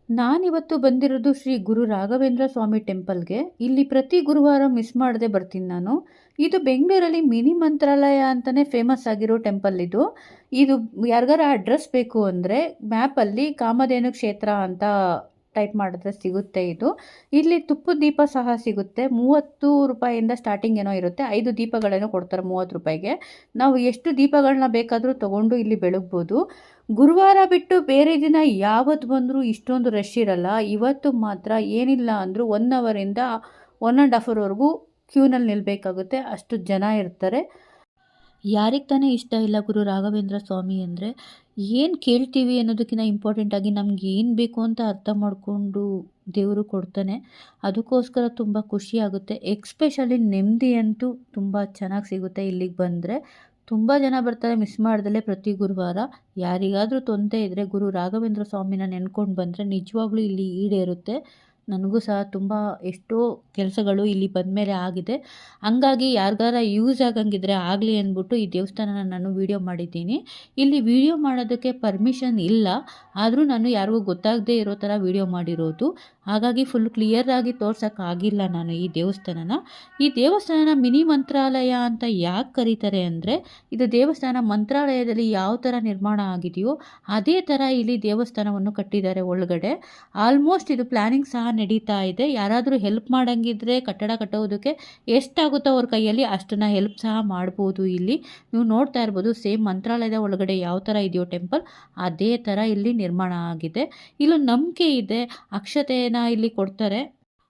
ನಾನಿವತ್ತು ಬಂದಿರೋದು ಶ್ರೀ ಗುರು ರಾಘವೇಂದ್ರ ಸ್ವಾಮಿ ಟೆಂಪಲ್ಗೆ. ಇಲ್ಲಿ ಪ್ರತಿ ಗುರುವಾರ ಮಿಸ್ ಮಾಡದೆ ಬರ್ತೀನಿ ನಾನು. ಇದು ಬೆಂಗಳೂರಲ್ಲಿ ಮಿನಿ ಮಂತ್ರಾಲಯ ಅಂತಲೇ ಫೇಮಸ್ ಆಗಿರೋ ಟೆಂಪಲ್ ಇದು. ಇದು ಯಾರಿಗಾರ ಅಡ್ರೆಸ್ ಬೇಕು ಅಂದರೆ ಮ್ಯಾಪಲ್ಲಿ ಕಾಮಧೇನು ಕ್ಷೇತ್ರ ಅಂತ ಟೈಪ್ ಮಾಡಿದ್ರೆ ಸಿಗುತ್ತೆ ಇದು. ಇಲ್ಲಿ ತುಪ್ಪದ ದೀಪ ಸಹ ಸಿಗುತ್ತೆ. 30 ರೂಪಾಯಿಂದ ಸ್ಟಾರ್ಟಿಂಗ್ ಏನೋ ಇರುತ್ತೆ. 5 ದೀಪಗಳೇನೋ ಕೊಡ್ತಾರೆ 30 ರೂಪಾಯಿಗೆ. ನಾವು ಎಷ್ಟು ದೀಪಗಳನ್ನ ಬೇಕಾದರೂ ತೊಗೊಂಡು ಇಲ್ಲಿ ಬೆಳಗ್ಬೋದು. ಗುರುವಾರ ಬಿಟ್ಟು ಬೇರೆ ದಿನ ಯಾವತ್ತು ಬಂದರೂ ಇಷ್ಟೊಂದು ರಶ್ ಇರಲ್ಲ. ಇವತ್ತು ಮಾತ್ರ ಏನಿಲ್ಲ ಅಂದರೂ 1 ಅವರಿಂದ 1.5 ಅವರ್ವರೆಗೂ ಕ್ಯೂನಲ್ಲಿ ನಿಲ್ಲಬೇಕಾಗುತ್ತೆ, ಅಷ್ಟು ಜನ ಇರ್ತಾರೆ. ಯಾರಿಗೆ ತಾನೇ ಇಷ್ಟ ಇಲ್ಲ ಗುರು ರಾಘವೇಂದ್ರ ಸ್ವಾಮಿ ಅಂದರೆ. ಏನು ಕೇಳ್ತೀವಿ ಅನ್ನೋದಕ್ಕಿಂತ ಇಂಪಾರ್ಟೆಂಟಾಗಿ ನಮ್ಗೆ ಏನು ಬೇಕು ಅಂತ ಅರ್ಥ ಮಾಡಿಕೊಂಡು ದೇವರು ಕೊಡ್ತಾನೆ. ಅದಕ್ಕೋಸ್ಕರ ತುಂಬ ಖುಷಿಯಾಗುತ್ತೆ. ಎಕ್ಸ್ಪೆಷಲಿ ನೆಮ್ಮದಿ ಅಂತೂ ತುಂಬ ಚೆನ್ನಾಗಿ ಸಿಗುತ್ತೆ ಇಲ್ಲಿಗೆ ಬಂದರೆ. ತುಂಬ ಜನ ಬರ್ತಾರೆ ಮಿಸ್ ಮಾಡ್ದಲೇ ಪ್ರತಿ ಗುರುವಾರ. ಯಾರಿಗಾದರೂ ತೊಂದರೆ ಇದ್ದರೆ ಗುರು ರಾಘವೇಂದ್ರ ಸ್ವಾಮಿನ ನೆನ್ಕೊಂಡು ಬಂದರೆ ನಿಜವಾಗ್ಲೂ ಇಲ್ಲಿ ಈಡೇರುತ್ತೆ. ನನಗೂ ಸಹ ತುಂಬ ಎಷ್ಟೋ ಕೆಲಸಗಳು ಇಲ್ಲಿ ಬಂದಮೇಲೆ ಆಗಿದೆ. ಹಂಗಾಗಿ ಯಾರಿಗಾರ ಯೂಸ್ ಆಗಂಗಿದ್ರೆ ಆಗಲಿ ಅಂದ್ಬಿಟ್ಟು ಈ ದೇವಸ್ಥಾನನ ನಾನು ವೀಡಿಯೋ ಮಾಡಿದ್ದೀನಿ. ಇಲ್ಲಿ ವೀಡಿಯೋ ಮಾಡೋದಕ್ಕೆ ಪರ್ಮಿಷನ್ ಇಲ್ಲ, ಆದರೂ ನಾನು ಯಾರಿಗೂ ಗೊತ್ತಾಗದೇ ಇರೋ ಥರ ವೀಡಿಯೋ ಮಾಡಿರೋದು. ಹಾಗಾಗಿ ಫುಲ್ ಕ್ಲಿಯರಾಗಿ ತೋರ್ಸೋಕ್ಕಾಗಿಲ್ಲ ನಾನು ಈ ದೇವಸ್ಥಾನನ. ಈ ದೇವಸ್ಥಾನನ ಮಿನಿ ಮಂತ್ರಾಲಯ ಅಂತ ಯಾಕೆ ಕರೀತಾರೆ ಅಂದರೆ, ಇದು ದೇವಸ್ಥಾನ ಮಂತ್ರಾಲಯದಲ್ಲಿ ಯಾವ ಥರ ನಿರ್ಮಾಣ ಆಗಿದೆಯೋ ಅದೇ ಥರ ಇಲ್ಲಿ ದೇವಸ್ಥಾನವನ್ನು ಕಟ್ಟಿದ್ದಾರೆ ಒಳಗಡೆ. ಆಲ್ಮೋಸ್ಟ್ ಇದು ಪ್ಲ್ಯಾನಿಂಗ್ ಸಹ ನಡೀತಾ ಇದೆ. ಯಾರಾದರೂ ಹೆಲ್ಪ್ ಮಾಡೋಂಗಿದ್ರೆ ಕಟ್ಟಡ ಕಟ್ಟೋದಕ್ಕೆ ಎಷ್ಟಾಗುತ್ತೋ ಅವ್ರ ಕೈಯಲ್ಲಿ ಅಷ್ಟನ್ನು ಹೆಲ್ಪ್ ಸಹ ಮಾಡ್ಬೋದು. ಇಲ್ಲಿ ನೀವು ನೋಡ್ತಾ ಇರ್ಬೋದು, ಸೇಮ್ ಮಂತ್ರಾಲಯದ ಒಳಗಡೆ ಯಾವ ಥರ ಇದೆಯೋ ಟೆಂಪಲ್ ಅದೇ ಥರ ಇಲ್ಲಿ ನಿರ್ಮಾಣ ಆಗಿದೆ. ಇಲ್ಲೊಂದು ನಂಬಿಕೆ ಇದೆ, ಅಕ್ಷತೆಯನ್ನು ಇಲ್ಲಿ ಕೊಡ್ತಾರೆ.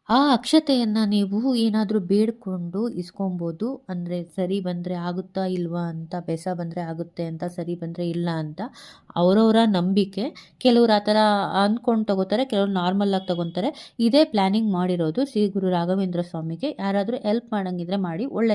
ಆ ಅಕ್ಷತೆಯನ್ನು ನೀವು ಏನಾದರೂ ಬೇಡಿಕೊಂಡು ಇಸ್ಕೊಬೋದು. ಅಂದರೆ ಸರಿ ಬಂದರೆ ಆಗುತ್ತಾ ಇಲ್ವಾ ಅಂತ, ಬೆಸ ಬಂದರೆ ಆಗುತ್ತೆ ಅಂತ, ಸರಿ ಬಂದರೆ ಇಲ್ಲ ಅಂತ ಅವರವರ ನಂಬಿಕೆ. ಕೆಲವ್ರು ಆ ಥರ ಅಂದ್ಕೊಂಡು ತಗೋತಾರೆ, ಕೆಲವ್ರು ನಾರ್ಮಲಾಗಿ ತಗೊತಾರೆ. ಇದೇ ಪ್ಲ್ಯಾನಿಂಗ್ ಮಾಡಿರೋದು ಶ್ರೀ ಗುರು ರಾಘವೇಂದ್ರ ಸ್ವಾಮಿಗೆ. ಯಾರಾದರೂ ಹೆಲ್ಪ್ ಮಾಡೋಂಗಿದ್ರೆ ಮಾಡಿ, ಒಳ್ಳೆ